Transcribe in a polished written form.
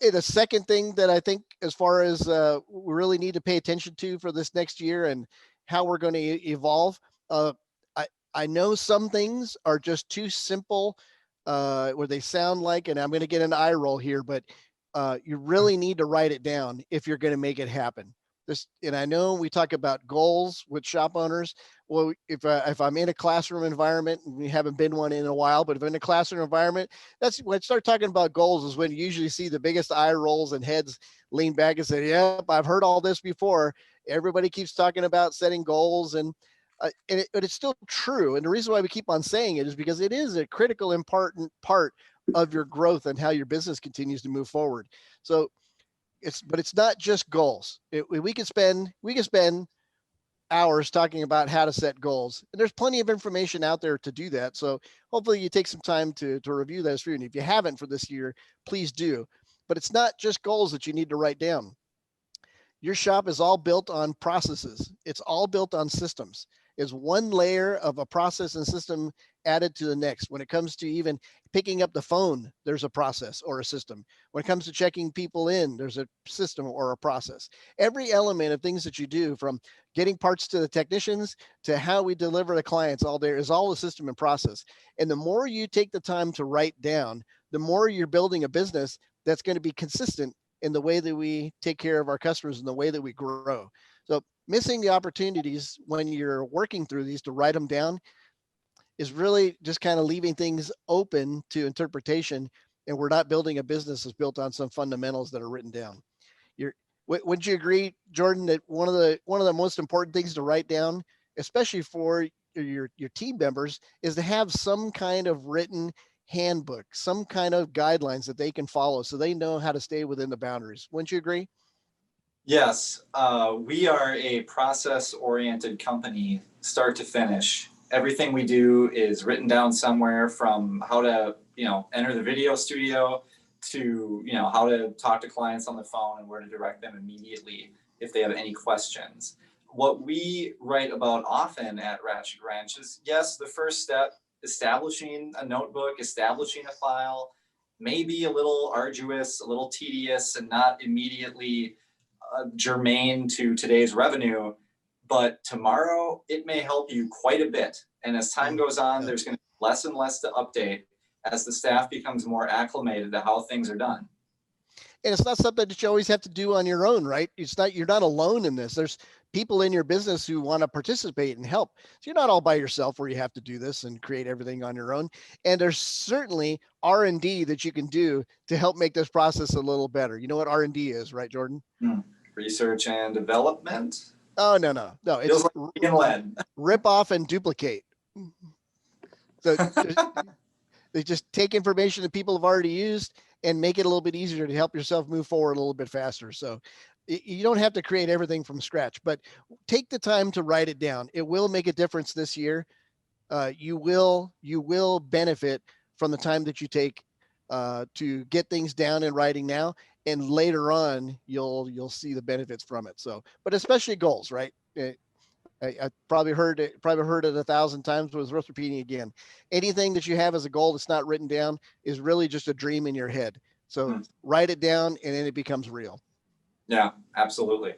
the second thing that I think, as far as we really need to pay attention to for this next year and how we're going to evolve, uh, I I know some things are just too simple, where they sound like, and I'm going to get an eye roll here, but you really need to write it down if you're going to make it happen. This, and I know we talk about goals with shop owners. Well, if I'm in a classroom environment, and we haven't been one in a while, but if I'm in a classroom environment, that's when I start talking about goals, is when you usually see the biggest eye rolls and heads lean back and say, "Yep, I've heard all this before." Everybody keeps talking about setting goals, but it's still true. And the reason why we keep on saying it is because it is a critical, important part of your growth and how your business continues to move forward. So but it's not just goals. We can spend hours talking about how to set goals, and there's plenty of information out there to do that. So hopefully you take some time to review those through. And if you haven't for this year, please do. But it's not just goals that you need to write down. Your shop is all built on processes. It's all built on systems. It's one layer of a process and system added to the next. When it comes to even picking up the phone, there's a process or a system. When it comes to checking people in, there's a system or a process. Every element of things that you do, from getting parts to the technicians to how we deliver to clients, all there is all a system and process. And the more you take the time to write down, the more you're building a business that's going to be consistent in the way that we take care of our customers and the way that we grow. So missing the opportunities when you're working through these to write them down is really just kind of leaving things open to interpretation. And we're not building a business that's built on some fundamentals that are written down. You're, wouldn't you agree, Jordan, that one of the most important things to write down, especially for your team members, is to have some kind of written handbook, some kind of guidelines that they can follow so they know how to stay within the boundaries. Wouldn't you agree? Yes, we are a process-oriented company, start to finish. Everything we do is written down somewhere, from how to, enter the video studio to, how to talk to clients on the phone and where to direct them immediately if they have any questions. What we write about often at Ratchet Ranch is, yes, the first step, establishing a notebook, establishing a file, may be a little arduous, a little tedious, and not immediately germane to today's revenue, but tomorrow it may help you quite a bit. And as time goes on, there's going to be less and less to update as the staff becomes more acclimated to how things are done. And it's not something that you always have to do on your own, right? You're not alone in this. There's people in your business who want to participate and help. So you're not all by yourself where you have to do this and create everything on your own. And there's certainly R&D that you can do to help make this process a little better. You know what R&D is, right, Jordan? Research and development. Oh, no. It's feels like being led. Rip off and duplicate. So they just take information that people have already used and make it a little bit easier to help yourself move forward a little bit faster. So you don't have to create everything from scratch, but take the time to write it down. It will make a difference this year. You will benefit from the time that you take to get things down in writing now, and later on you'll see the benefits from it. So, but especially goals, right? I probably heard it 1,000 times, but it's worth repeating again. Anything that you have as a goal that's not written down is really just a dream in your head. So write it down, and then it becomes real. Yeah, absolutely.